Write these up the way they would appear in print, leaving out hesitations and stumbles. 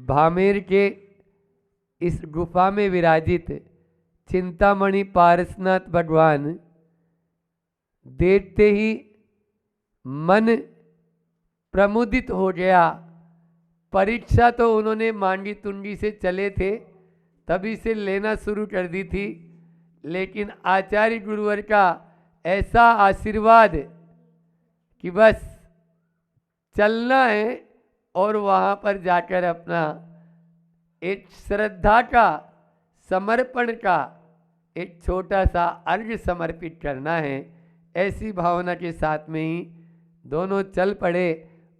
भामेर के इस गुफा में विराजित चिंतामणि पारसनाथ भगवान देखते ही मन प्रमुदित हो गया। परीक्षा तो उन्होंने मांगी तुंगी से चले थे, तभी से लेना शुरू कर दी थी, लेकिन आचार्य गुरुवर का ऐसा आशीर्वाद कि बस चलना है और वहाँ पर जाकर अपना एक श्रद्धा का, समर्पण का एक छोटा सा अर्घ्य समर्पित करना है। ऐसी भावना के साथ में ही दोनों चल पड़े।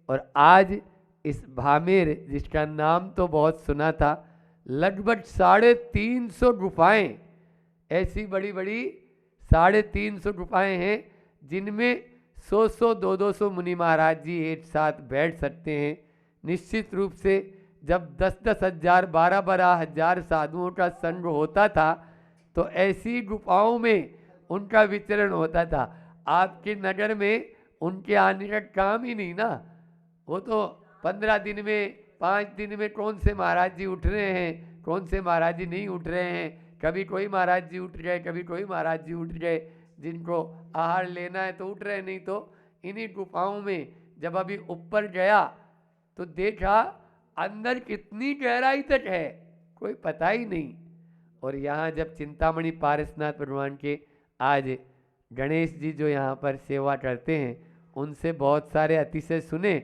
और आज इस भामेर, जिसका नाम तो बहुत सुना था, लगभग 350 गुफाएं, ऐसी बड़ी बड़ी 350 गुफाएं हैं जिनमें 100 200 मुनि महाराज जी एक साथ बैठ सकते हैं। निश्चित रूप से जब 10 हज़ार 12 हज़ार साधुओं का संग होता था तो ऐसी गुफाओं में उनका विचरण होता था। आपके नगर में उनके आने का काम ही नहीं ना, वो तो 15 दिन में 5 दिन में कौन से महाराज जी उठ रहे हैं, कौन से महाराज जी नहीं उठ रहे हैं। कभी कोई महाराज जी उठ गए, कभी कोई महाराज जी उठ गए, जिनको आहार लेना है तो उठ रहे, नहीं तो इन्हीं गुफाओं में। जब अभी ऊपर गया तो देखा अंदर कितनी गहराई तक है कोई पता ही नहीं। और यहाँ जब चिंतामणि पारसनाथ भगवान के आज गणेश जी जो यहाँ पर सेवा करते हैं, उनसे बहुत सारे अतिशय सुने,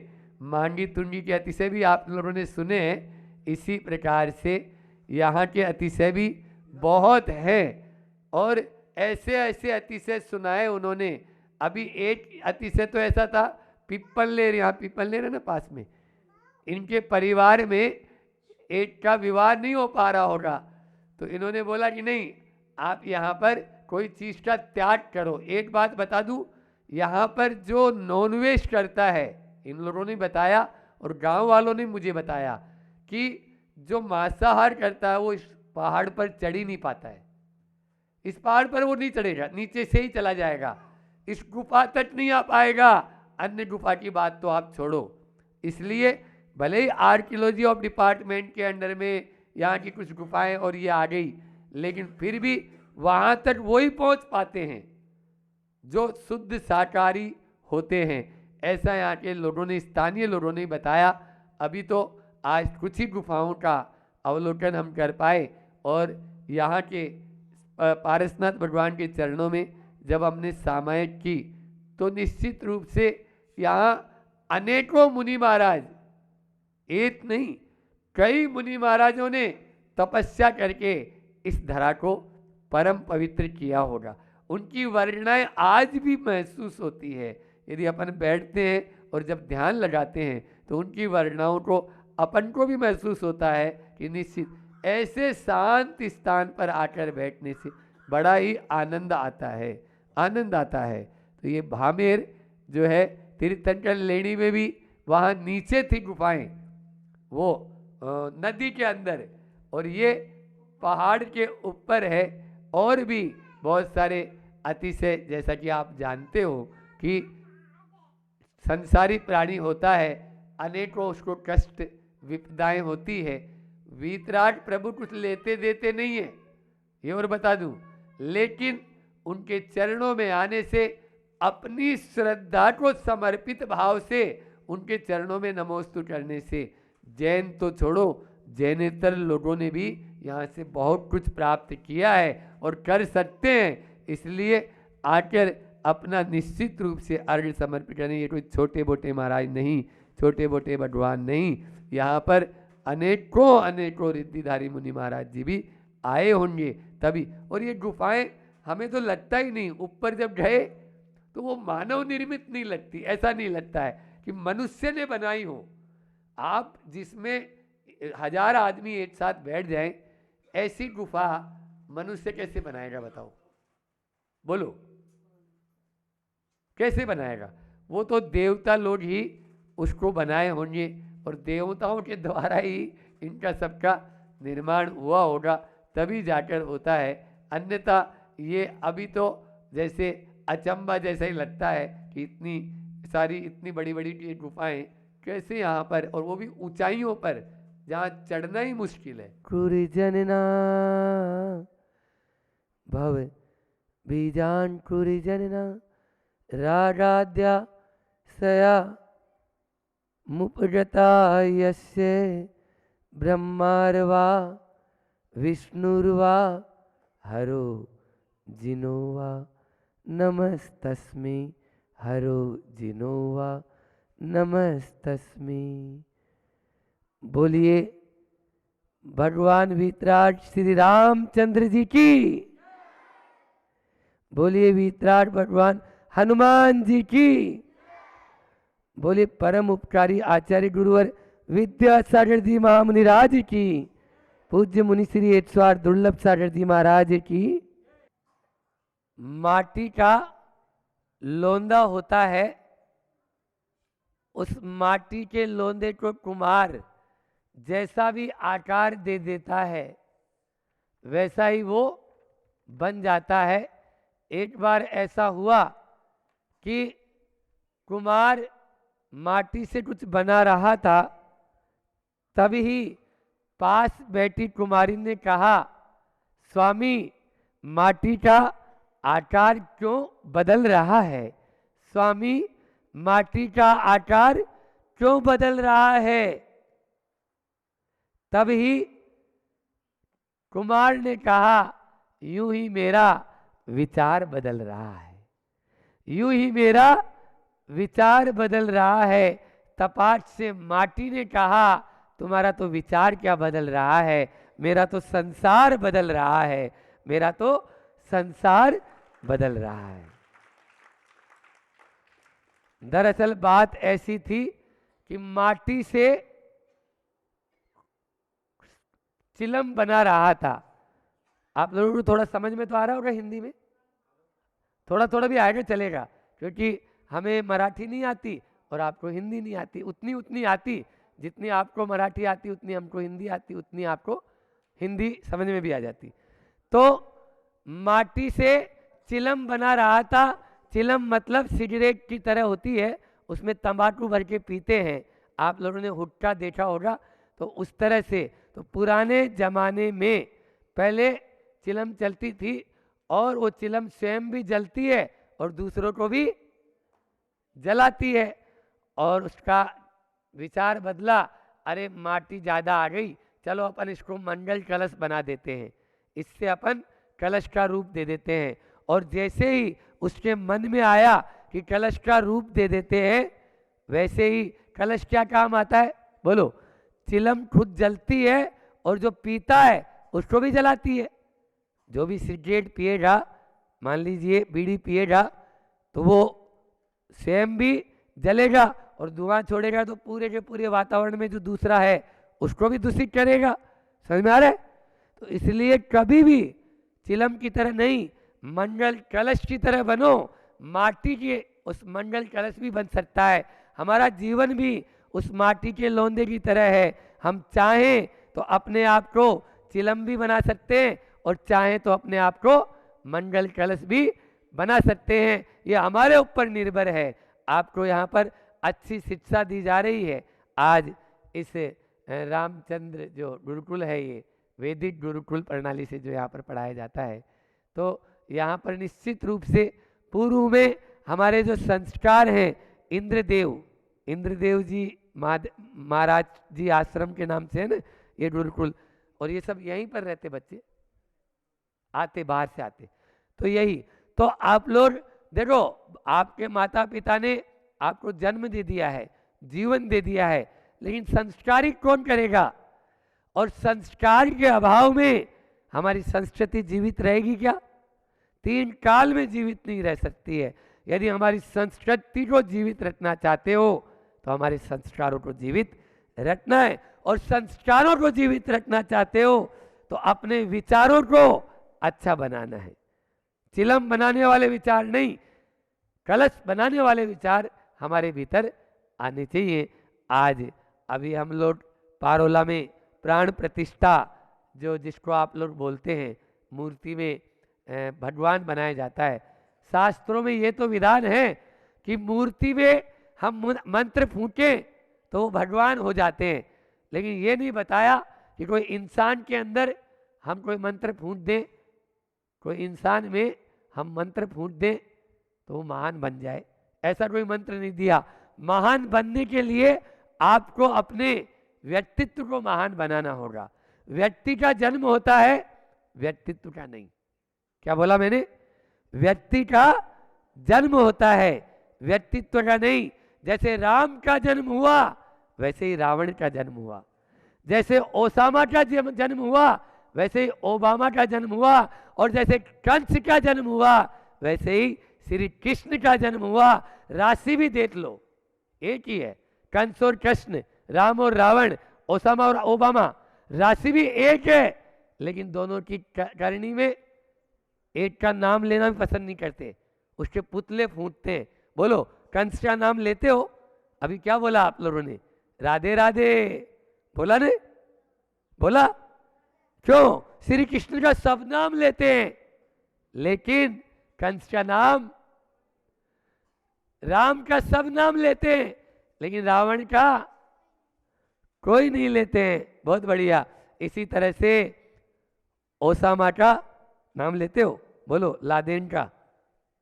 मांगी तुंगी के अतिशय भी आप लोगों ने सुने हैं। इसी प्रकार से यहाँ के अतिशय भी बहुत हैं और ऐसे ऐसे अतिशय सुनाए उन्होंने। अभी एक अतिशय तो ऐसा था, पिपलनेर, यहाँ पिपलनेर है ना पास में, इनके परिवार में एक का विवाह नहीं हो पा रहा होगा, तो इन्होंने बोला कि नहीं, आप यहाँ पर कोई चीज़ का त्याग करो। एक बात बता दूँ, यहाँ पर जो नॉनवेज करता है, इन लोगों ने बताया और गांव वालों ने मुझे बताया कि जो मांसाहार करता है वो इस पहाड़ पर चढ़ ही नहीं पाता है। इस पहाड़ पर वो नहीं चढ़ेगा, नीचे से ही चला जाएगा, इस गुफा तक नहीं आ पाएगा। अन्य गुफा की बात तो आप छोड़ो। इसलिए भले ही आर्कियोलॉजी ऑफ डिपार्टमेंट के अंडर में यहाँ की कुछ गुफाएं और ये आ गई, लेकिन फिर भी वहाँ तक वही पहुँच पाते हैं जो शुद्ध शाकाहारी होते हैं। ऐसा यहाँ के लोगों ने, स्थानीय लोगों ने बताया। अभी तो आज कुछ ही गुफाओं का अवलोकन हम कर पाए और यहाँ के पारसनाथ भगवान के चरणों में जब हमने सामायिक की तो निश्चित रूप से यहाँ अनेकों मुनि महाराज, एक नहीं कई मुनि महाराजों ने तपस्या करके इस धरा को परम पवित्र किया होगा। उनकी वर्णनाएं आज भी महसूस होती है। यदि अपन बैठते हैं और जब ध्यान लगाते हैं तो उनकी वर्णनाओं को अपन को भी महसूस होता है कि निश्चित ऐसे शांत स्थान पर आकर बैठने से बड़ा ही आनंद आता है, आनंद आता है। तो ये भामेर जो है तीर्थंकर लेणी में भी वहाँ नीचे थी गुफाएं, वो नदी के अंदर, और ये पहाड़ के ऊपर है। और भी बहुत सारे अतिशय, जैसा कि आप जानते हो कि संसारी प्राणी होता है, अनेकों उसको कष्ट विपदाएं होती है। वीतराग प्रभु कुछ लेते देते नहीं है, ये और बता दूं, लेकिन उनके चरणों में आने से, अपनी श्रद्धा को समर्पित भाव से उनके चरणों में नमोस्तु करने से, जैन तो छोड़ो, जैनेतर लोगों ने भी यहाँ से बहुत कुछ प्राप्त किया है और कर सकते हैं। इसलिए आकर अपना निश्चित रूप से अर्घ्य समर्पित करें। ये कोई छोटे मोटे महाराज नहीं, छोटे मोटे भगवान नहीं, यहाँ पर अनेकों अनेकों रिद्धिधारी मुनि महाराज जी भी आए होंगे तभी। और ये गुफाएं हमें तो लगता ही नहीं, ऊपर जब गए तो वो मानव निर्मित नहीं लगती, ऐसा नहीं लगता है कि मनुष्य ने बनाई हो। आप जिसमें 1000 आदमी एक साथ बैठ जाएं, ऐसी गुफा मनुष्य कैसे बनाएगा बताओ, बोलो कैसे बनाएगा? वो तो देवता लोग ही उसको बनाए होंगे और देवताओं के द्वारा ही इनका सबका निर्माण हुआ होगा, तभी जाकर होता है। अन्यथा ये अभी तो जैसे अचंबा जैसा ही लगता है कि इतनी सारी, इतनी बड़ी बड़ी गुफाएं कैसे यहाँ पर, और वो भी ऊंचाइयों पर, जहां चढ़ना ही मुश्किल है। क्रूरी जनना भव बीजान क्रूरी जनना राजाद्या सया मुपजता यस्य ब्रह्मार्वा विष्णुर्वा हरो जिनोवा नमस्तस्मै हरो जिनोवा नमस्तस्मै। बोलिए भगवान वीतराज श्री रामचंद्र जी की, बोलिए वीतराज भगवान हनुमान जी की, बोलिए परम उपकारी आचार्य गुरुवर विद्यासागर जी महामुनिराज की, पूज्य मुनि श्री 108 दुर्लभ सागर जी महाराज की। माटी का लोंदा होता है, उस माटी के लोंदे को कुम्हार जैसा भी आकार दे देता है वैसा ही वो बन जाता है। एक बार ऐसा हुआ कि कुम्हार माटी से कुछ बना रहा था, तभी पास बैठी कुमारी ने कहा, स्वामी माटी का आकार क्यों बदल रहा है, स्वामी माटी का आकार क्यों बदल रहा है। तभी कुमार ने कहा, यूं ही मेरा विचार बदल रहा है, यूं ही मेरा विचार बदल रहा है। तपाट से माटी ने कहा, तुम्हारा तो विचार क्या बदल रहा है, मेरा तो संसार बदल रहा है, मेरा तो संसार बदल रहा है। दरअसल बात ऐसी थी कि माटी से चिलम बना रहा था। आप लोगों को थोड़ा समझ में तो आ रहा होगा हिंदी में, थोड़ा थोड़ा भी आएगा चलेगा, क्योंकि हमें मराठी नहीं आती और आपको हिंदी नहीं आती। उतनी उतनी आती जितनी आपको मराठी आती, उतनी हमको हिंदी आती, उतनी आपको हिंदी समझ में भी आ जाती। तो माटी से चिलम बना रहा था। चिलम मतलब सिगरेट की तरह होती है, उसमें तंबाकू भर के पीते हैं। आप लोगों ने हुक्का देखा होगा, तो उस तरह से। तो पुराने जमाने में पहले चिलम चलती थी, और वो चिलम स्वयं भी जलती है और दूसरों को भी जलाती है। और उसका विचार बदला, अरे माटी ज़्यादा आ गई, चलो अपन इसको मंगल कलश बना देते हैं, इससे अपन कलश का रूप दे देते हैं। और जैसे ही उसके मन में आया कि कलश का रूप दे देते हैं, वैसे ही कलश क्या काम आता है बोलो, चिलम खुद जलती है और जो पीता है उसको भी जलाती है। जो भी सिगरेट पिएगा, मान लीजिए बीड़ी पिएगा, तो वो स्वयं भी जलेगा और धुआं छोड़ेगा, तो पूरे के पूरे वातावरण में जो दूसरा है उसको भी दूषित करेगा। समझ में आ रहा है? तो इसलिए कभी भी चिलम की तरह नहीं, मंगल कलश की तरह बनो। माटी के उस मंगल कलश भी बन सकता है। हमारा जीवन भी उस माटी के लोंदे की तरह है। हम चाहें तो अपने आप को चिलम भी बना सकते हैं, और चाहें तो अपने आप को मंगल कलश भी बना सकते हैं। ये हमारे ऊपर निर्भर है। आपको यहाँ पर अच्छी शिक्षा दी जा रही है। आज इस रामचंद्र जो गुरुकुल है, ये वैदिक गुरुकुल प्रणाली से जो यहाँ पर पढ़ाया जाता है, तो यहाँ पर निश्चित रूप से पूर्व में हमारे जो संस्कार हैं, इंद्रदेव जी महाराज जी आश्रम के नाम से है ना ये गुरुकुल, और ये सब यहीं पर रहते बच्चे, आते बाहर से आते। तो यही तो आप लोग देखो, आपके माता पिता ने आपको जन्म दे दिया है, जीवन दे दिया है, लेकिन संस्कारित कौन करेगा? और संस्कार के अभाव में हमारी संस्कृति जीवित रहेगी क्या? 3 काल में जीवित नहीं रह सकती है। यदि हमारी संस्कृति को जीवित रखना चाहते हो तो हमारे संस्कारों को जीवित रखना है, और संस्कारों को जीवित रखना चाहते हो तो अपने विचारों को अच्छा बनाना है। चिलम बनाने वाले विचार नहीं, कलश बनाने वाले विचार हमारे भीतर आने चाहिए। आज अभी हम लोग पारोला में प्राण प्रतिष्ठा, जो जिसको आप लोग बोलते हैं, मूर्ति में भगवान बनाया जाता है। शास्त्रों में ये तो विधान है कि मूर्ति में हम मंत्र फूंकें तो वो भगवान हो जाते हैं, लेकिन ये नहीं बताया कि कोई इंसान के अंदर हम कोई मंत्र फूंक दें, कोई इंसान में हम मंत्र फूंक दें तो वो महान बन जाए, ऐसा कोई मंत्र नहीं दिया। महान बनने के लिए आपको अपने व्यक्तित्व को महान बनाना होगा। व्यक्ति का जन्म होता है, व्यक्तित्व का नहीं। क्या बोला मैंने? व्यक्ति का जन्म होता है, व्यक्तित्व का नहीं। जैसे राम का जन्म हुआ वैसे ही रावण का जन्म हुआ, जैसे ओसामा का जन्म हुआ वैसे ही ओबामा का जन्म हुआ, और जैसे कंस का जन्म हुआ वैसे ही श्री कृष्ण का जन्म हुआ। राशि भी देख लो, एक ही है, कंस और कृष्ण, राम और रावण, ओसामा और ओबामा, राशि भी एक है, लेकिन दोनों की करनी में एक का नाम लेना भी पसंद नहीं करते, उसके पुतले फूटते हैं। बोलो, कंस का नाम लेते हो? अभी क्या बोला आप लोगों ने? राधे राधे बोला ने? बोला? क्यों? श्री कृष्ण का सब नाम लेते हैं, लेकिन कंस का नाम, राम का सब नाम लेते हैं, लेकिन रावण का कोई नहीं लेते हैं। बहुत बढ़िया। इसी तरह से ओसामा का नाम लेते हो? बोलो, लादेन का,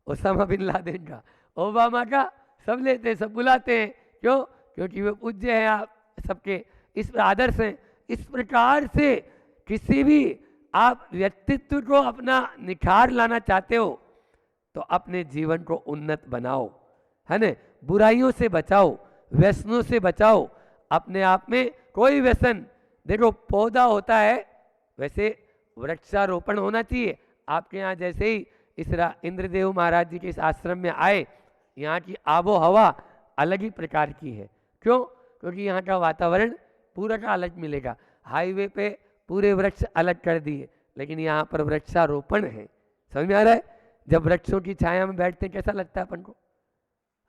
ओसामा बिन लादेन का, ओबामा का, सब लेते हैं, सब बुलाते हैं। क्यों? क्योंकि वे पूज्य हैं, आप सबके इस आदर्श हैं। इस प्रकार से किसी भी आप व्यक्तित्व को अपना निखार लाना चाहते हो तो अपने जीवन को उन्नत बनाओ, है ना? बुराइयों से बचाओ, व्यसनों से बचाओ। अपने आप में कोई व्यसन, देखो पौधा होता है वैसे वृक्षारोपण होना चाहिए। आपके यहाँ जैसे ही इस इंद्रदेव महाराज जी के इस आश्रम में आए, यहाँ की आबो हवा अलग ही प्रकार की है। क्यों? क्योंकि यहाँ का वातावरण पूरा का अलग मिलेगा। हाईवे पे पूरे वृक्ष अलग कर दिए, लेकिन यहाँ पर वृक्षारोपण है। समझ में आ रहा है? जब वृक्षों की छाया में बैठते हैं कैसा लगता है अपन को?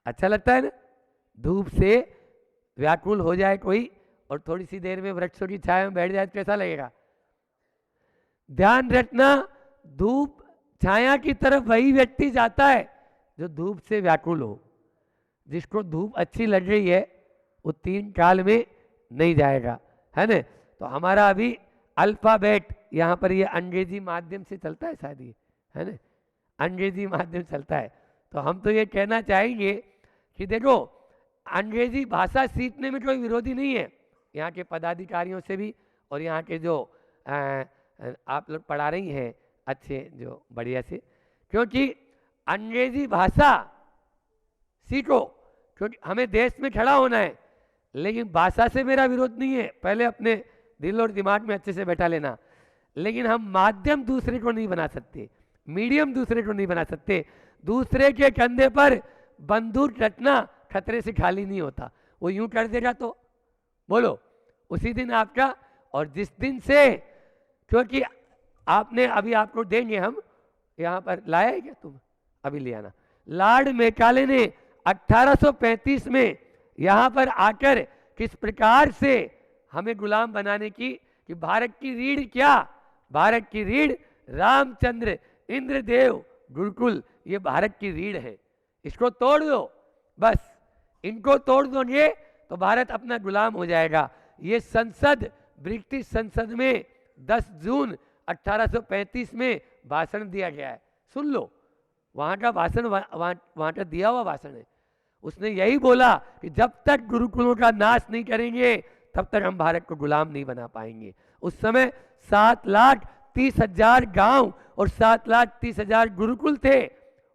अच्छा लगता है ना? धूप से व्याकुल हो जाए कोई और थोड़ी सी देर में वृक्षों की छाया में बैठ जाए तो कैसा लगेगा? ध्यान रखना, धूप छाया की तरफ वही व्यक्ति जाता है जो धूप से व्याकुल हो। जिसको धूप अच्छी लग रही है वो 3 काल में नहीं जाएगा, है ना? तो हमारा अभी अल्फाबेट यहाँ पर ये अंग्रेजी माध्यम से चलता है शायद, ये है ना, अंग्रेजी माध्यम चलता है। तो हम तो ये कहना चाहेंगे कि देखो, अंग्रेजी भाषा सीखने में कोई विरोधी नहीं है, यहाँ के पदाधिकारियों से भी और यहाँ के जो आप लोग पढ़ा रही हैं अच्छे, जो बढ़िया से, क्योंकि अंग्रेजी भाषा सीखो, क्योंकि हमें देश में खड़ा होना है। लेकिन भाषा से मेरा विरोध नहीं है, पहले अपने दिल और दिमाग में अच्छे से बैठा लेना। लेकिन हम माध्यम दूसरे को नहीं बना सकते, मीडियम दूसरे को नहीं बना सकते। दूसरे के कंधे पर बंदूक रखना खतरे से खाली नहीं होता। वो यूं कर देगा तो बोलो उसी दिन आपका, और जिस दिन से, क्योंकि आपने अभी आपको देंगे हम, यहाँ पर लाया है क्या तुम? अभी ले आना। लॉर्ड मेकाले ने 1835 में यहाँ पर आकर किस प्रकार से हमें गुलाम बनाने की, कि भारत की रीढ़ क्या? भारत की रीढ़ रामचंद्र, इंद्रदेव, गुरुकुल, ये भारत की रीढ़ है। इसको तोड़ दो, बस इनको तोड़ दोगे तो भारत अपना गुलाम हो जाएगा। ये संसद, ब्रिटिश संसद में 10 जून 1835 में भाषण दिया गया है, सुन लो। वहाँ का भाषण, वहाँ का दिया हुआ भाषण है। उसने यही बोला कि जब तक गुरुकुलों का नाश नहीं करेंगे तब तक हम भारत को गुलाम नहीं बना पाएंगे। उस समय 7,30,000 गांव और 7,30,000 गुरुकुल थे,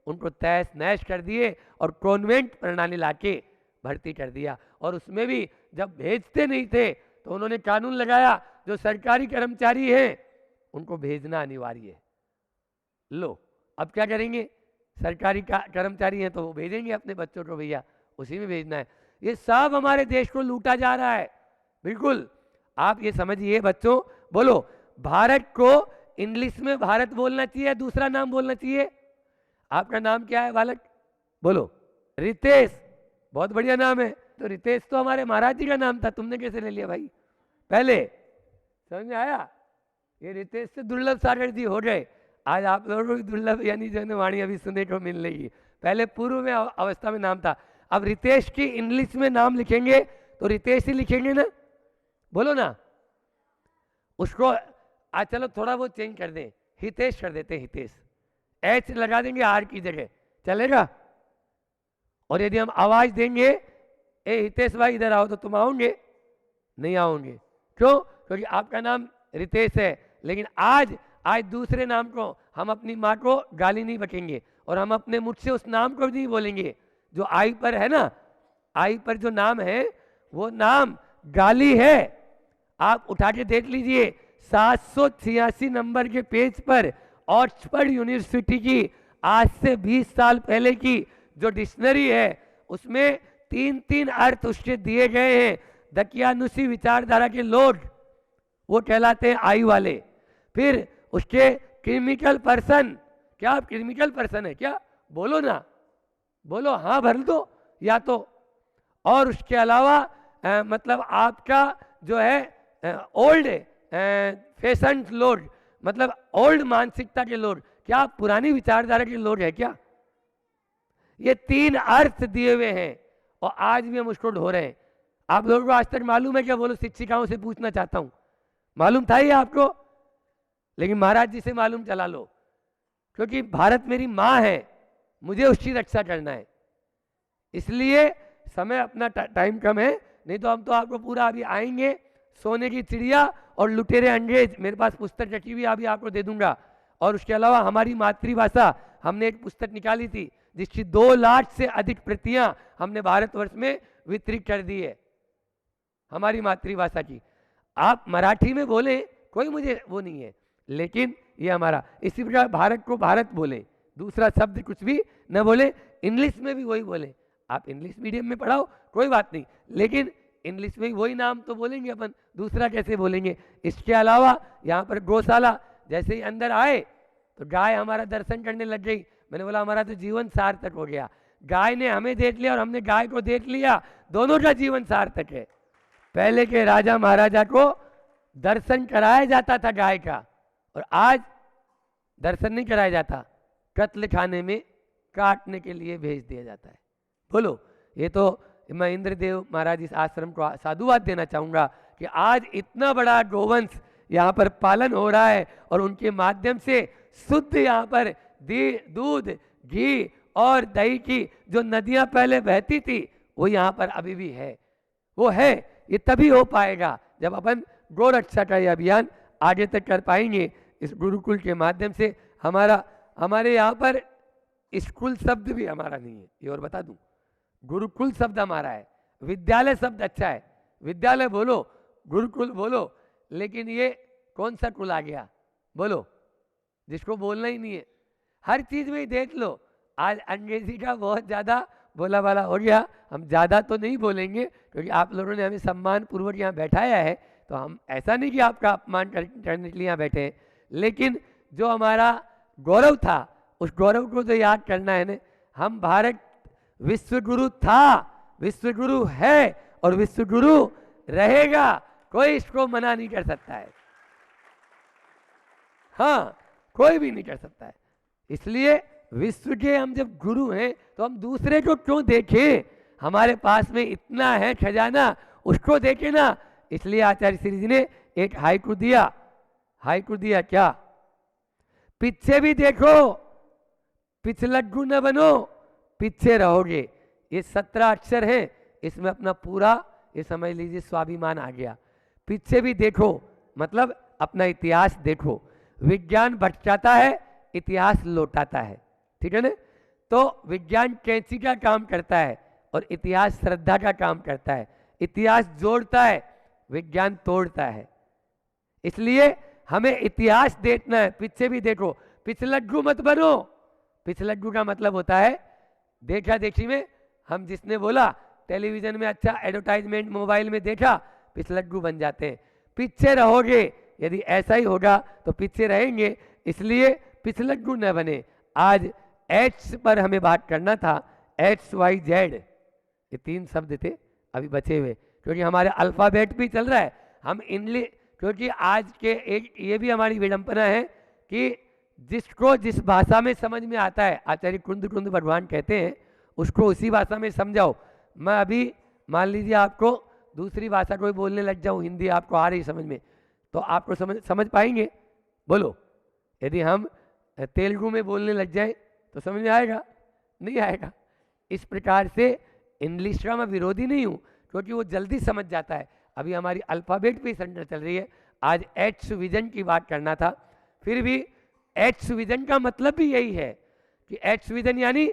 उनको तहस नहस कर दिए और कॉन्वेंट प्रणाली लाके भर्ती कर दिया। और उसमें भी जब भेजते नहीं थे तो उन्होंने कानून लगाया, जो सरकारी कर्मचारी हैं उनको भेजना अनिवार्य है। लो, अब क्या करेंगे? सरकारी कर्मचारी हैं तो वो भेजेंगे अपने बच्चों को, भैया उसी में भेजना है। ये सब हमारे देश को लूटा जा रहा है। बिल्कुल, आप ये समझिए बच्चों। बोलो, भारत को इंग्लिश में भारत बोलना चाहिए, दूसरा नाम बोलना चाहिए? आपका नाम क्या है बालक? बोलो। रितेश, बहुत बढ़िया नाम है। तो रितेश तो हमारे महाराज जी का नाम था, तुमने कैसे ले लिया भाई? पहले समझ में आया? ये रितेश से दुर्लभ सागर जी हो गए। आज आप लोगों को दुर्लभ यानी जो वाणी अभी सुनने को मिल रही। पहले पूर्व में अवस्था में नाम था। अब रितेश की इंग्लिश में नाम लिखेंगे तो रितेश ही लिखेंगे ना, बोलो ना उसको। चलो थोड़ा वो चेंज कर दें, हितेश कर देते हैं, हितेश, एच लगा देंगे आर की जगह, चलेगा? और यदि हम आवाज देंगे ए हितेश भाई इधर आओ, तो तुम आओगे? नहीं आओगे। क्यों? क्योंकि आपका नाम रितेश है। लेकिन आज दूसरे नाम को, हम अपनी माँ को गाली नहीं बकेंगे और हम अपने मुख से उस नाम को नहीं बोलेंगे जो आई पर है ना। आई पर जो नाम है वो नाम गाली है। आप उठा के देख लीजिए 786 नंबर के पेज पर ऑक्सफोर्ड यूनिवर्सिटी की आज से 20 साल पहले की जो डिक्शनरी है उसमें 3 अर्थ उसके दिए गए हैं। दकियानुसी विचारधारा के लोग वो कहलाते हैं आई वाले। फिर उसके केमिकल पर्सन, क्या आप केमिकल पर्सन है क्या? बोलो ना, बोलो हाँ भर दो या तो। और उसके अलावा मतलब आपका जो है ओल्ड फैशन लोग, मतलब ओल्ड मानसिकता के लोग, क्या आप पुरानी विचारधारा के लोग है क्या? ये 3 अर्थ दिए हुए हैं और आज भी हम उसको ढो रहे हैं। आप लोगों को आज तक मालूम है क्या? बोलो, शिक्षिकाओं से पूछना चाहता हूं, मालूम था ये आपको? लेकिन महाराज जी से मालूम चला लो, क्योंकि भारत मेरी माँ है, मुझे उसकी रक्षा करना है। इसलिए समय अपना टाइम कम है, नहीं तो हम तो आपको पूरा अभी आएंगे सोने की चिड़िया और लुटेरे अंग्रेज, मेरे पास पुस्तक रखी हुई अभी आपको दे दूंगा। और उसके अलावा हमारी मातृभाषा, हमने एक पुस्तक निकाली थी जिसकी 2 लाख से अधिक प्रतियां हमने भारतवर्ष में वितरित कर दी है हमारी मातृभाषा की। आप मराठी में बोले कोई मुझे वो नहीं है, लेकिन ये हमारा, इसी प्रकार भारत को भारत बोले, दूसरा शब्द कुछ भी न बोले। इंग्लिश में भी वही बोले, आप इंग्लिश मीडियम में पढ़ाओ कोई बात नहीं, लेकिन इंग्लिश में वही नाम तो बोलेंगे अपन, दूसरा कैसे बोलेंगे? इसके अलावा यहाँ पर गौशाला, जैसे ही अंदर आए तो गाय हमारा दर्शन करने लग गई। मैंने बोला हमारा तो जीवन सार्थक हो गया, गाय ने हमें देख लिया और हमने गाय को देख लिया, दोनों का जीवन सार्थक है। पहले के राजा महाराजा को दर्शन कराया जाता था गाय का, और आज दर्शन नहीं कराया जाता, कत्ल खाने में काटने के लिए भेज दिया जाता है। बोलो, ये तो मैं इंद्रदेव महाराज इस आश्रम को साधुवाद देना चाहूंगा कि आज इतना बड़ा गोवंश यहाँ पर पालन हो रहा है और उनके माध्यम से शुद्ध यहाँ पर दूध, घी और दही की जो नदियाँ पहले बहती थी वो यहाँ पर अभी भी है, वो है। ये तभी हो पाएगा जब अपन गौ रक्षा का ये अभियान आगे तक कर पाएंगे इस गुरुकुल के माध्यम से। हमारे यहाँ पर स्कूल शब्द भी हमारा नहीं है, ये और बता दूं, गुरुकुल शब्द हमारा है। विद्यालय शब्द अच्छा है, विद्यालय बोलो, गुरुकुल बोलो, लेकिन ये कौन सा कुल आ गया? बोलो, जिसको बोलना ही नहीं है। हर चीज में ही देख लो, आज अंग्रेजी का बहुत ज्यादा बोला वाला हो गया। हम ज्यादा तो नहीं बोलेंगे क्योंकि आप लोगों ने हमें सम्मान पूर्वक यहाँ बैठाया है, तो हम ऐसा नहीं कि आपका अपमान करने के लिए यहाँ बैठे हैं, लेकिन जो हमारा गौरव था उस गौरव को तो याद करना है ना। हम भारत विश्व गुरु था, विश्व गुरु है और विश्व गुरु रहेगा, कोई इसको मना नहीं कर सकता है। हाँ, कोई भी नहीं कर सकता है। इसलिए विश्व के हम जब गुरु हैं तो हम दूसरे को क्यों देखें? हमारे पास में इतना है खजाना, उसको देखें ना। इसलिए आचार्य श्री जी ने एक हाइकू दिया। हाइकू दिया क्या? पीछे भी देखो, पिछलग्गू न बनो, पीछे रहोगे। ये 17 अक्षर है, इसमें अपना पूरा ये समझ लीजिए स्वाभिमान आ गया। पीछे भी देखो मतलब अपना इतिहास देखो। विज्ञान भटकाता है, इतिहास लौटाता है, ठीक है ना? तो विज्ञान कैंची का काम करता है और इतिहास श्रद्धा का काम करता है। इतिहास जोड़ता है, विज्ञान तोड़ता है। इसलिए हमें इतिहास देखना है, पीछे भी देखो, पिछलग्गू मत बनो। पिछलग्गू का मतलब होता है देखा देखी में, हम जिसने बोला टेलीविजन में अच्छा एडवर्टाइजमेंट मोबाइल में देखा, पिछलग्गू बन जाते हैं। पीछे रहोगे, यदि ऐसा ही होगा तो पीछे रहेंगे। इसलिए पिछलग्गू न बने। आज एच पर हमें बात करना था, XYZ, ये 3 शब्द थे अभी बचे हुए, क्योंकि हमारे अल्फाबेट भी चल रहा है। हम इंग्लिश, क्योंकि आज के एक ये भी हमारी विडंबना है कि जिसको जिस भाषा में समझ में आता है, आचार्य कुंद कुंद भगवान कहते हैं, उसको उसी भाषा में समझाओ। मैं अभी मान लीजिए आपको दूसरी भाषा कोई बोलने लग जाऊं, हिंदी आपको आ रही समझ में, तो आपको समझ पाएंगे? बोलो। यदि हम तेलुगु में बोलने लग जाए तो समझ में आएगा? नहीं आएगा। इस प्रकार से इंग्लिश का मैं विरोधी नहीं हूँ, क्योंकि वो जल्दी समझ जाता है। अभी हमारी अल्फ़ाबेट पे सेंटर चल रही है, आज एच विजन की बात करना था। फिर भी एच विजन का मतलब भी यही है कि एच विजन यानी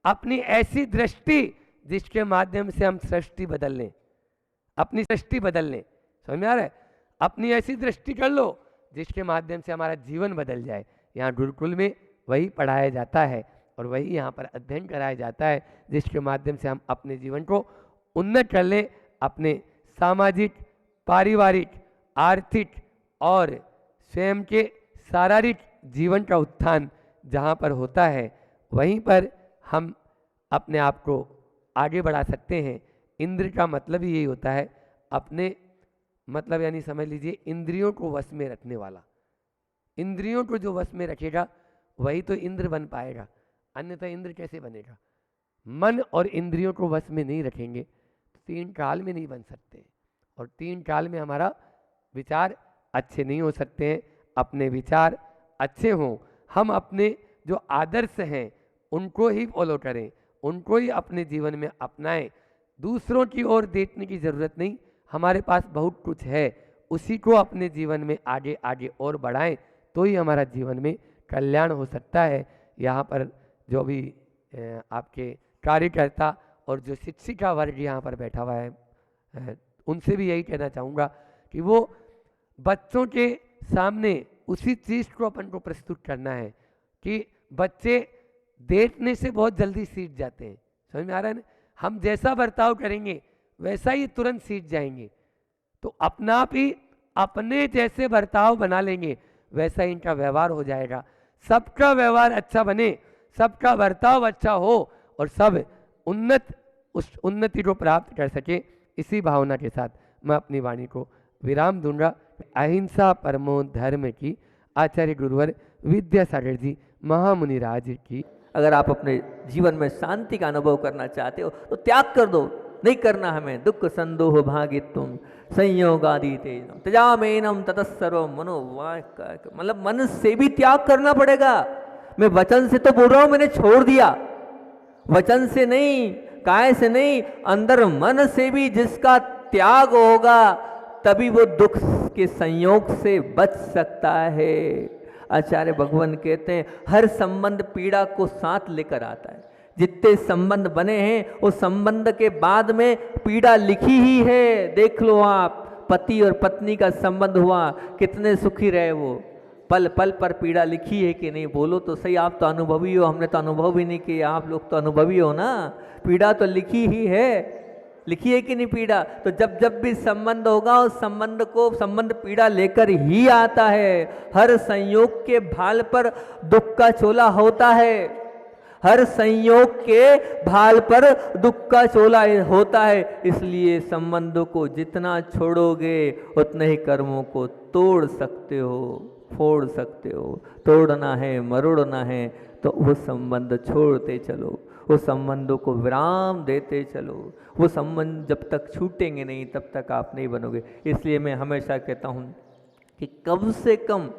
अपनी ऐसी दृष्टि जिसके माध्यम से हम सृष्टि बदल लें, अपनी सृष्टि बदल लें। समझ में आ रहा है? अपनी ऐसी दृष्टि कर लो जिसके माध्यम से हमारा जीवन बदल जाए। यहाँ गुरुकुल में वही पढ़ाया जाता है और वही यहाँ पर अध्ययन कराया जाता है, जिसके माध्यम से हम अपने जीवन को उन्नत कर लें, अपने सामाजिक, पारिवारिक, आर्थिक और स्वयं के शारीरिक जीवन का उत्थान जहाँ पर होता है वहीं पर हम अपने आप को आगे बढ़ा सकते हैं। इंद्र का मतलब ही यही होता है, अपने मतलब यानी समझ लीजिए इंद्रियों को वश में रखने वाला। इंद्रियों को जो वश में रखेगा वही तो इंद्र बन पाएगा, अन्यथा इंद्र कैसे बनेगा? मन और इंद्रियों को वश में नहीं रखेंगे तो 3 काल में नहीं बन सकते, और 3 काल में हमारा विचार अच्छे नहीं हो सकते हैं। अपने विचार अच्छे हों, हम अपने जो आदर्श हैं उनको ही फॉलो करें, उनको ही अपने जीवन में अपनाएं। दूसरों की ओर देखने की ज़रूरत नहीं, हमारे पास बहुत कुछ है, उसी को अपने जीवन में आगे आगे और बढ़ाएं, तो ही हमारा जीवन में कल्याण हो सकता है। यहाँ पर जो भी आपके कार्यकर्ता और जो शिक्षिका वर्ग यहाँ पर बैठा हुआ है, उनसे भी यही कहना चाहूँगा कि वो बच्चों के सामने उसी चीज़ को अपन को प्रस्तुत करना है कि बच्चे देखने से बहुत जल्दी सीख जाते हैं। समझ में आ रहा है ना? हम जैसा बर्ताव करेंगे वैसा ही तुरंत सीख जाएंगे, तो अपना आप ही अपने जैसे बर्ताव बना लेंगे, वैसा ही इनका व्यवहार हो जाएगा। सबका व्यवहार अच्छा बने, सबका बर्ताव अच्छा हो और सब उस उन्नति को प्राप्त कर सके, इसी भावना के साथ मैं अपनी वाणी को विराम दूंगा। अहिंसा परमो धर्म की आचार्य गुरुवर विद्यासागर जी महामुनिराज की। अगर आप अपने जीवन में शांति का अनुभव करना चाहते हो तो त्याग कर दो, नहीं करना हमें दुख संदोह भागित्वम संयोगादि तेजम त्यजामेनम ततस्सर्व मनो मतलब मन से भी त्याग करना पड़ेगा। मैं वचन से तो बोल रहा हूं, मैंने छोड़ दिया, वचन से नहीं, काय से नहीं, अंदर मन से भी जिसका त्याग होगा तभी वो दुख के संयोग से बच सकता है। आचार्य भगवान कहते हैं हर संबंध पीड़ा को साथ लेकर आता है। जितने संबंध बने हैं उस संबंध के बाद में पीड़ा लिखी ही है। देख लो आप, पति और पत्नी का संबंध हुआ, कितने सुखी रहे वो, पल पल पर पीड़ा लिखी है कि नहीं? बोलो तो सही, आप तो अनुभवी हो, हमने तो अनुभव भी नहीं किया, आप लोग तो अनुभवी हो ना। पीड़ा तो लिखी ही है, लिखी है कि नहीं पीड़ा? तो जब जब भी संबंध होगा उस संबंध पीड़ा लेकर ही आता है। हर संयोग के भाल पर दुख का चोला होता है, हर संयोग के भाल पर दुख का चोला होता है। इसलिए संबंधों को जितना छोड़ोगे उतने ही कर्मों को तोड़ सकते हो, फोड़ सकते हो। तोड़ना है, मरोड़ना है तो वो संबंध छोड़ते चलो, वो संबंधों को विराम देते चलो। वो संबंध जब तक छूटेंगे नहीं तब तक आप नहीं बनोगे। इसलिए मैं हमेशा कहता हूँ कि कम से कम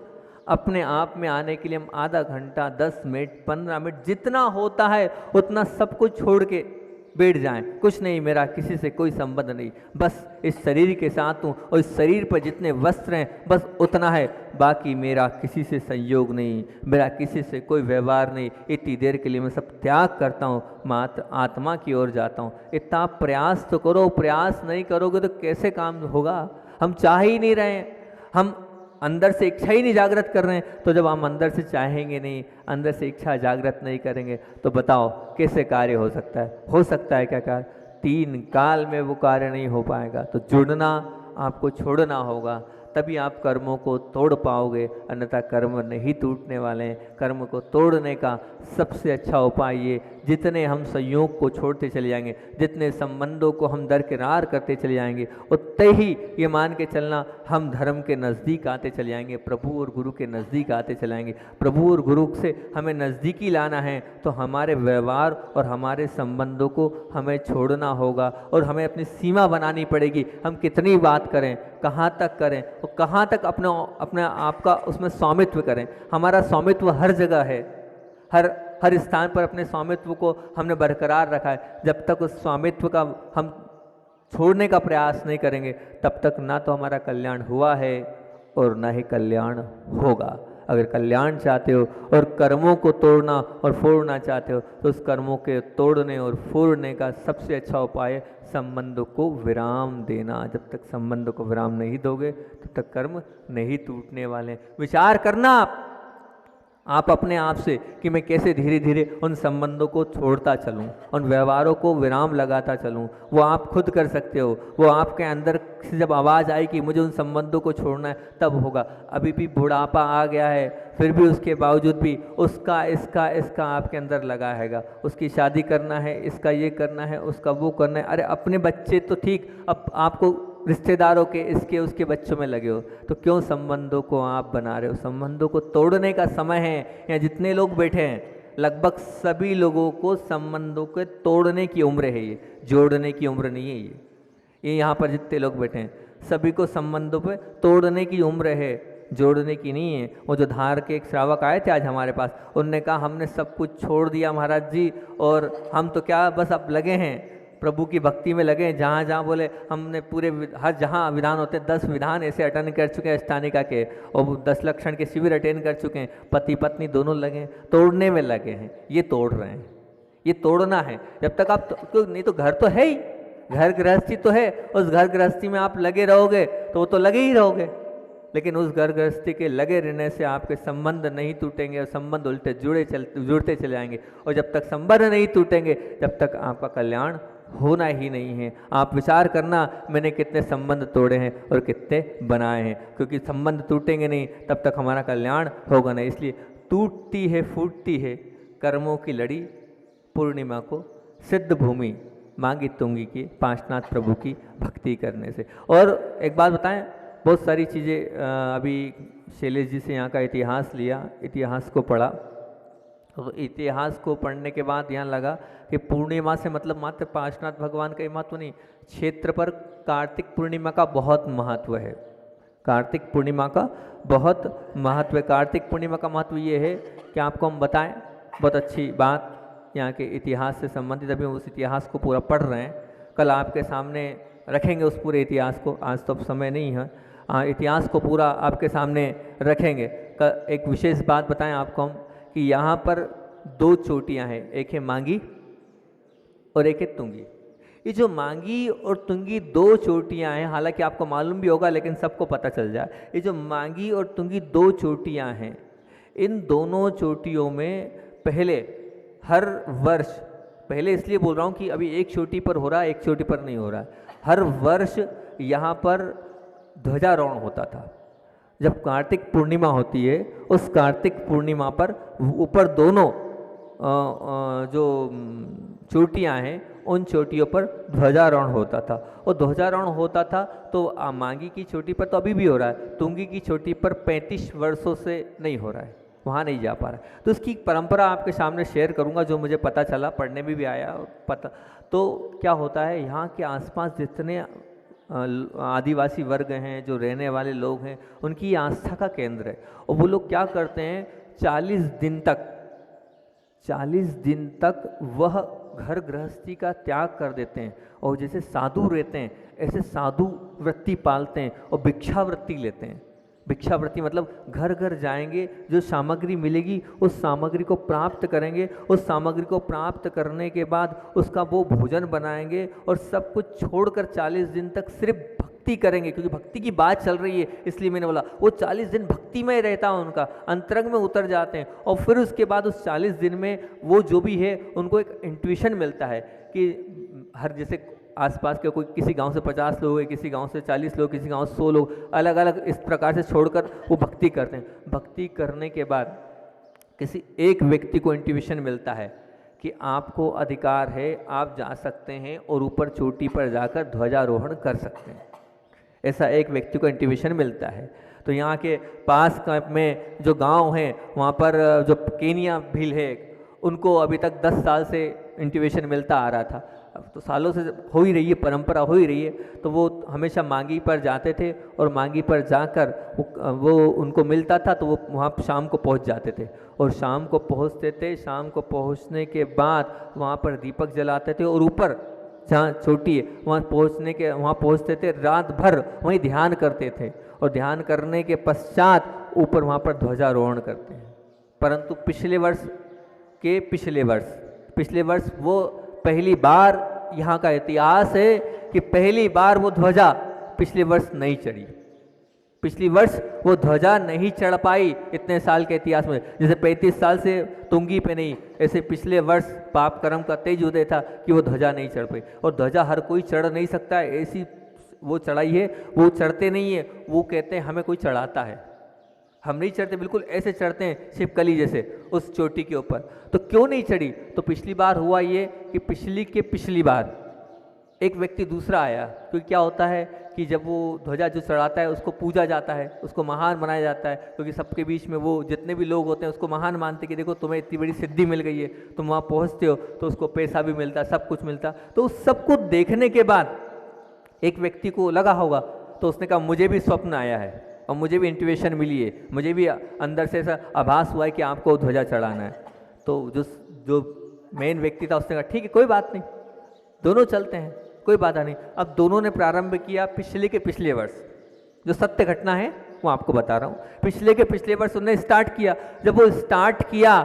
अपने आप में आने के लिए हम आधा घंटा, 10 मिनट, 15 मिनट जितना होता है उतना सब कुछ छोड़ के बैठ जाएं। कुछ नहीं, मेरा किसी से कोई संबंध नहीं, बस इस शरीर के साथ हूँ और इस शरीर पर जितने वस्त्र हैं बस उतना है, बाकी मेरा किसी से संयोग नहीं, मेरा किसी से कोई व्यवहार नहीं। इतनी देर के लिए मैं सब त्याग करता हूँ, मात्र आत्मा की ओर जाता हूँ। इतना प्रयास तो करो, प्रयास नहीं करोगे तो कैसे काम होगा? हम चाह ही नहीं रहे, हम अंदर से इच्छा ही नहीं जागृत कर रहे हैं। तो जब हम अंदर से चाहेंगे नहीं, अंदर से इच्छा जागृत नहीं करेंगे तो बताओ कैसे कार्य हो सकता है? हो सकता है क्या कार्य? 3 काल में वो कार्य नहीं हो पाएगा। तो जुड़ना आपको छोड़ना होगा, तभी आप कर्मों को तोड़ पाओगे, अन्यथा कर्म नहीं टूटने वाले हैं। कर्म को तोड़ने का सबसे अच्छा उपाय ये, जितने हम संयोग को छोड़ते चले जाएंगे, जितने संबंधों को हम दरकिरार करते चले जाएंगे, उतने ही ये मान के चलना हम धर्म के नज़दीक आते चले जाएंगे, प्रभु और गुरु के नज़दीक आते चले जाएंगे। प्रभु और गुरु से हमें नज़दीकी लाना है तो हमारे व्यवहार और हमारे संबंधों को हमें छोड़ना होगा और हमें अपनी सीमा बनानी पड़ेगी। हम कितनी बात करें, कहाँ तक करें और कहाँ तक अपने आप का उसमें स्वामित्व करें। हमारा स्वामित्व हर जगह है, हर स्थान पर अपने स्वामित्व को हमने बरकरार रखा है। जब तक उस स्वामित्व का हम छोड़ने का प्रयास नहीं करेंगे तब तक ना तो हमारा कल्याण हुआ है और ना ही कल्याण होगा। अगर कल्याण चाहते हो और कर्मों को तोड़ना और फोड़ना चाहते हो तो उस कर्मों के तोड़ने और फोड़ने का सबसे अच्छा उपाय है संबंधों को विराम देना। जब तक संबंधों को विराम नहीं दोगे तब तक कर्म नहीं टूटने वाले। विचार करना आप अपने आप से कि मैं कैसे धीरे धीरे उन संबंधों को छोड़ता चलूं, उन व्यवहारों को विराम लगाता चलूं। वो आप खुद कर सकते हो। वो आपके अंदर से जब आवाज़ आई कि मुझे उन संबंधों को छोड़ना है तब होगा। अभी भी बुढ़ापा आ गया है फिर भी उसके बावजूद भी उसका इसका आपके अंदर लगा हैगा। उसकी शादी करना है, इसका ये करना है, उसका वो करना है। अरे अपने बच्चे तो ठीक, अब आपको रिश्तेदारों के इसके उसके बच्चों में लगे हो तो क्यों संबंधों को आप बना रहे हो। संबंधों को तोड़ने का समय है। यहाँ जितने लोग बैठे हैं लगभग सभी लोगों को संबंधों के तोड़ने की उम्र है, ये जोड़ने की उम्र नहीं है। ये यहाँ पर जितने लोग बैठे हैं सभी को संबंधों पे तोड़ने की उम्र है, जोड़ने की नहीं है। वो जो धार के एक श्रावक आए थे आज हमारे पास, उनने कहा हमने सब कुछ छोड़ दिया महाराज जी और हम तो क्या बस अब लगे हैं प्रभु की भक्ति में लगे हैं। जहाँ जहाँ बोले हमने पूरे हर जहाँ विधान होते हैं 10 विधान ऐसे अटेंड कर चुके हैं अष्टानिका के और 10 लक्षण के शिविर अटेंड कर चुके हैं। पति पत्नी दोनों लगे हैं, तोड़ने में लगे हैं। ये तोड़ रहे हैं, ये तोड़ना है। जब तक आप नहीं तो घर तो है ही, घर गृहस्थी तो है, उस घर गृहस्थी में आप लगे रहोगे तो वो तो लगे ही रहोगे। लेकिन उस घर गृहस्थी के लगे रहने से आपके संबंध नहीं टूटेंगे और संबंध उल्टे जुड़ते चले जाएंगे। और जब तक संबंध नहीं टूटेंगे तब तक आपका कल्याण होना ही नहीं है। आप विचार करना मैंने कितने संबंध तोड़े हैं और कितने बनाए हैं, क्योंकि संबंध टूटेंगे नहीं तब तक हमारा कल्याण होगा नहीं। इसलिए टूटती है फूटती है कर्मों की लड़ी पूर्णिमा को सिद्ध भूमि मांगी तुंगी की पांचनाथ प्रभु की भक्ति करने से। और एक बात बताएं, बहुत सारी चीज़ें अभी शैलेश जी से यहाँ का इतिहास लिया, इतिहास को पढ़ा। तो इतिहास को पढ़ने के बाद यहाँ लगा कि पूर्णिमा से मतलब मात्र पांचनाथ भगवान का ही महत्व नहीं, क्षेत्र पर कार्तिक पूर्णिमा का बहुत महत्व है। कार्तिक पूर्णिमा का बहुत महत्व है। कार्तिक पूर्णिमा का महत्व ये है कि आपको हम बताएं, बहुत अच्छी बात यहाँ के इतिहास से संबंधित। अभी उस इतिहास को पूरा पढ़ रहे हैं, कल आपके सामने रखेंगे उस पूरे इतिहास को। आज तो अब समय नहीं है, इतिहास को पूरा आपके सामने रखेंगे। एक विशेष बात बताएं आपको हम कि यहाँ पर 2 चोटियाँ हैं, एक है मांगी और एक है तुंगी। ये जो मांगी और तुंगी 2 चोटियाँ हैं, हालांकि आपको मालूम भी होगा लेकिन सबको पता चल जाए, ये जो मांगी और तुंगी 2 चोटियाँ हैं, इन दोनों चोटियों में पहले हर वर्ष, पहले इसलिए बोल रहा हूँ कि अभी एक चोटी पर हो रहा है, एक चोटी पर नहीं हो रहा है, हर वर्ष यहाँ पर ध्वजारोहण होता था। जब कार्तिक पूर्णिमा होती है उस कार्तिक पूर्णिमा पर ऊपर दोनों जो चोटियाँ हैं उन चोटियों पर ध्वजारोहण होता था। और ध्वजारोहण होता था तो मांगी की चोटी पर तो अभी भी हो रहा है, तुंगी की चोटी पर 35 वर्षों से नहीं हो रहा है, वहाँ नहीं जा पा रहा है। तो उसकी परंपरा आपके सामने शेयर करूँगा जो मुझे पता चला, पढ़ने में भी आया पता। तो क्या होता है, यहाँ के आसपास जितने आदिवासी वर्ग हैं, जो रहने वाले लोग हैं, उनकी आस्था का केंद्र है। और वो लोग क्या करते हैं, 40 दिन तक वह घर गृहस्थी का त्याग कर देते हैं और जैसे साधु रहते हैं ऐसे साधु वृत्ति पालते हैं और भिक्षावृत्ति लेते हैं। भिक्षावृत्ति मतलब घर घर जाएंगे, जो सामग्री मिलेगी उस सामग्री को प्राप्त करेंगे, उस सामग्री को प्राप्त करने के बाद उसका वो भोजन बनाएंगे और सब कुछ छोड़कर 40 दिन तक सिर्फ भक्ति करेंगे। क्योंकि भक्ति की बात चल रही है इसलिए मैंने बोला, वो 40 दिन भक्ति में रहता है, उनका अंतरंग में उतर जाते हैं। और फिर उसके बाद उस 40 दिन में वो जो भी है उनको एक इंट्यूशन मिलता है कि हर जैसे आसपास के कोई किसी गांव से 50 लोग है, किसी गांव से 40 लोग, किसी गांव से 100 लोग, अलग अलग इस प्रकार से छोड़कर वो भक्ति करते हैं। भक्ति करने के बाद किसी एक व्यक्ति को इंट्यूशन मिलता है कि आपको अधिकार है, आप जा सकते हैं और ऊपर चोटी पर जाकर ध्वजारोहण कर सकते हैं। ऐसा एक व्यक्ति को इंट्यूशन मिलता है। तो यहाँ के पास में जो गांव हैं वहाँ पर जो केनिया भील है, उनको अभी तक 10 साल से इंट्यूशन मिलता आ रहा था। अब तो सालों से हो ही रही है, परंपरा हो ही रही है। तो वो हमेशा मांगी पर जाते थे और मांगी पर जाकर वो उनको मिलता था, तो वो वहाँ शाम को पहुँच जाते थे और शाम को पहुँचते थे। शाम को पहुँचने के बाद वहाँ पर दीपक जलाते थे और ऊपर जहाँ चोटी है वहाँ पहुँचते थे। रात भर वहीं ध्यान करते थे और ध्यान करने के पश्चात ऊपर वहाँ पर ध्वजारोहण करते हैं। परंतु पिछले वर्ष वो पहली बार, यहाँ का इतिहास है कि पहली बार वो ध्वजा पिछले वर्ष नहीं चढ़ी। पिछली वर्ष वो ध्वजा नहीं चढ़ पाई इतने साल के इतिहास में। जैसे 35 साल से तुंगी पे नहीं, ऐसे पिछले वर्ष पाप कर्म का तेज उदय था कि वो ध्वजा नहीं चढ़ पाई। और ध्वजा हर कोई चढ़ नहीं सकता है, ऐसी वो चढ़ाई है, वो चढ़ते नहीं है। वो कहते हैं हमें कोई चढ़ाता है, हम नहीं चढ़ते, बिल्कुल ऐसे चढ़ते हैं शिवकली जैसे उस चोटी के ऊपर। तो क्यों नहीं चढ़ी? तो पिछली बार हुआ ये कि पिछली बार एक व्यक्ति दूसरा आया। क्योंकि क्या होता है कि जब वो ध्वजा जो चढ़ाता है उसको पूजा जाता है, उसको महान बनाया जाता है, क्योंकि सबके बीच में वो जितने भी लोग होते हैं उसको महान मानते कि देखो तुम्हें इतनी बड़ी सिद्धि मिल गई है, तुम वहाँ पहुँचते हो तो उसको पैसा भी मिलता, सब कुछ मिलता। तो उस सब कुछ देखने के बाद एक व्यक्ति को लगा होगा, तो उसने कहा मुझे भी स्वप्न आया है और मुझे भी इंट्यूशन मिली है, मुझे भी अंदर से ऐसा आभास हुआ है कि आपको ध्वजा चढ़ाना है। तो जो मेन व्यक्ति था उसने कहा ठीक है कोई बात नहीं, दोनों चलते हैं, कोई बाधा नहीं। अब दोनों ने प्रारंभ किया पिछले वर्ष, जो सत्य घटना है वो आपको बता रहा हूँ। पिछले वर्ष उन्होंने स्टार्ट किया। जब वो स्टार्ट किया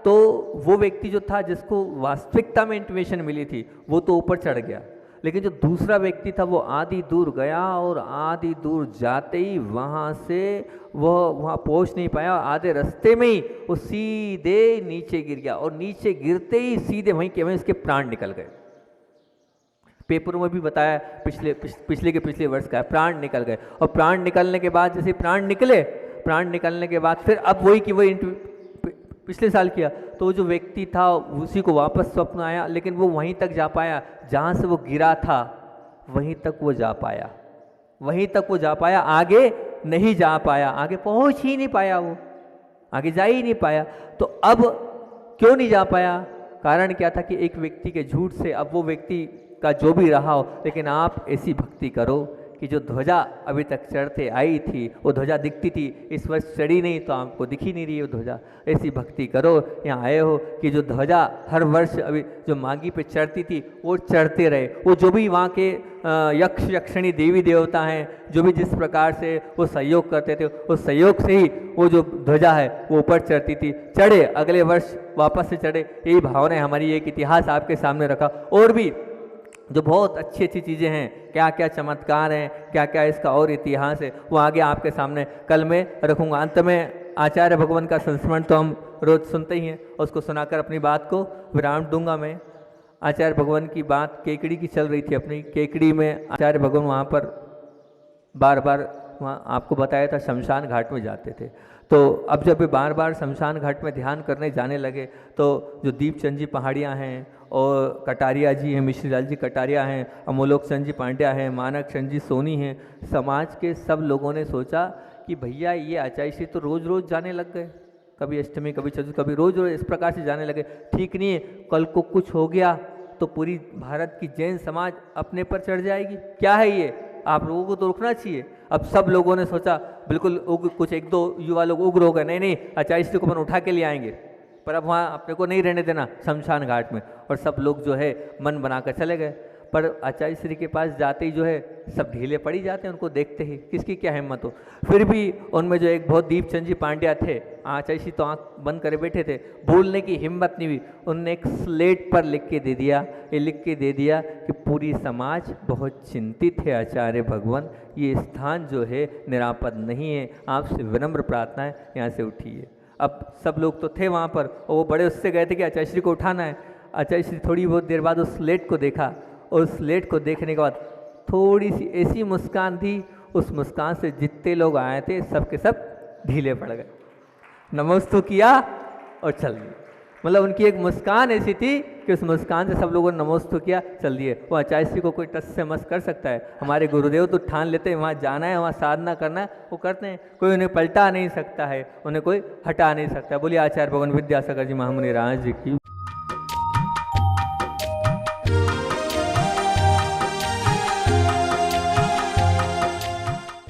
तो वो व्यक्ति जो था जिसको वास्तविकता में इंट्यूशन मिली थी वो तो ऊपर चढ़ गया, लेकिन जो दूसरा व्यक्ति था वो आधी दूर गया और आधी दूर जाते ही वहाँ से वहाँ पहुँच नहीं पाया। आधे रास्ते में ही वो सीधे नीचे गिर गया और नीचे गिरते ही सीधे वहीं के वहीं उसके प्राण निकल गए। पेपरों में भी बताया पिछले वर्ष का प्राण निकल गए। और प्राण निकलने के बाद जैसे प्राण निकलने के बाद फिर अब वही कि वही पिछले साल किया, तो वो जो व्यक्ति था उसी को वापस स्वप्न आया, लेकिन वो वहीं तक जा पाया जहाँ से वो गिरा था, वहीं तक वो जा पाया, आगे नहीं जा पाया, आगे पहुँच ही नहीं पाया, वो आगे जा ही नहीं पाया। तो अब क्यों नहीं जा पाया? कारण क्या था कि एक व्यक्ति के झूठ से अब वो व्यक्ति का जो भी रहा हो, लेकिन आप ऐसी भक्ति करो कि जो ध्वजा अभी तक चढ़ते आई थी वो ध्वजा दिखती थी, इस वर्ष चढ़ी नहीं तो आपको दिख ही नहीं रही वो ध्वजा। ऐसी भक्ति करो, यहाँ आए हो कि जो ध्वजा हर वर्ष अभी जो मांगी पे चढ़ती थी वो चढ़ते रहे। वो जो भी वहाँ के यक्ष यक्षिणी देवी देवता हैं, जो भी जिस प्रकार से वो सहयोग करते थे, उस सहयोग से ही वो जो ध्वजा है वो ऊपर चढ़ती थी। चढ़े, अगले वर्ष वापस से चढ़े, यही भावना है हमारी। एक इतिहास आपके सामने रखा, और भी जो बहुत अच्छी अच्छी चीज़ें हैं, क्या क्या चमत्कार हैं, क्या क्या इसका और इतिहास है, वो आगे आपके सामने कल मैं रखूँगा। अंत में आचार्य भगवान का संस्मरण तो हम रोज़ सुनते ही हैं, उसको सुनाकर अपनी बात को विराम दूंगा मैं। आचार्य भगवान की बात केकड़ी की चल रही थी अपनी। केकड़ी में आचार्य भगवान वहाँ पर बार बार वहाँ आपको बताया था शमशान घाट में जाते थे। तो अब जब वे बार बार शमशान घाट में ध्यान करने जाने लगे तो जो दीपचंद जी पहाड़ियाँ हैं और कटारिया जी हैं, मिश्रीलाल जी कटारिया हैं, अमोलोक चंद जी पांड्या हैं, मानक चंद जी सोनी हैं, समाज के सब लोगों ने सोचा कि भैया ये आचार्य श्री तो रोज़ रोज़ जाने लग गए, कभी अष्टमी कभी चतुर्थी कभी रोज़ रोज़ इस प्रकार से जाने लगे, ठीक नहीं है। कल को कुछ हो गया तो पूरी भारत की जैन समाज अपने पर चढ़ जाएगी, क्या है ये, आप लोगों को तो रुकना चाहिए। अब सब लोगों ने सोचा, बिल्कुल कुछ एक दो युवा लोग उग्र हो गए, नहीं नहीं आचार्य श्री को अपन उठा के ले आएंगे, पर अब वहाँ अपने को नहीं रहने देना शमशान घाट में। और सब लोग जो है मन बनाकर चले गए। पर आचार्य श्री के पास जाते ही जो है सब ढीले पड़ी जाते हैं, उनको देखते ही किसकी क्या हिम्मत हो। फिर भी उनमें जो एक बहुत दीपचंद जी पांड्या थे, आचार्य श्री तो आँख बंद करे बैठे थे, बोलने की हिम्मत नहीं हुई। उनने एक स्लेट पर लिख के दे दिया कि पूरी समाज बहुत चिंतित है आचार्य भगवान, ये स्थान जो है निरापद नहीं है, आपसे विनम्र प्रार्थना है यहाँ से उठिए। अब सब लोग तो थे वहाँ पर और वो बड़े उससे गए थे कि आचार्य श्री को उठाना है। आचार्य श्री थोड़ी बहुत देर बाद उस स्लेट को देखा और उस स्लेट को देखने के बाद थोड़ी सी ऐसी मुस्कान थी, उस मुस्कान से जितने लोग आए थे सबके सब ढीले पड़ गए, नमस्तु किया और चल दिए। मतलब उनकी एक मुस्कान ऐसी थी कि उस मुस्कान से सब लोगों ने नमस्तु किया, चल दिए। वहाँ चाइसी को कोई टस से मस कर सकता है? हमारे गुरुदेव तो ठान लेते हैं वहाँ जाना है, वहाँ साधना करना है, वो करते हैं। कोई उन्हें पलटा नहीं सकता है, उन्हें कोई हटा नहीं सकता। बोलिए आचार्य भगवान विद्यासागर जी महामुनि राज जी की।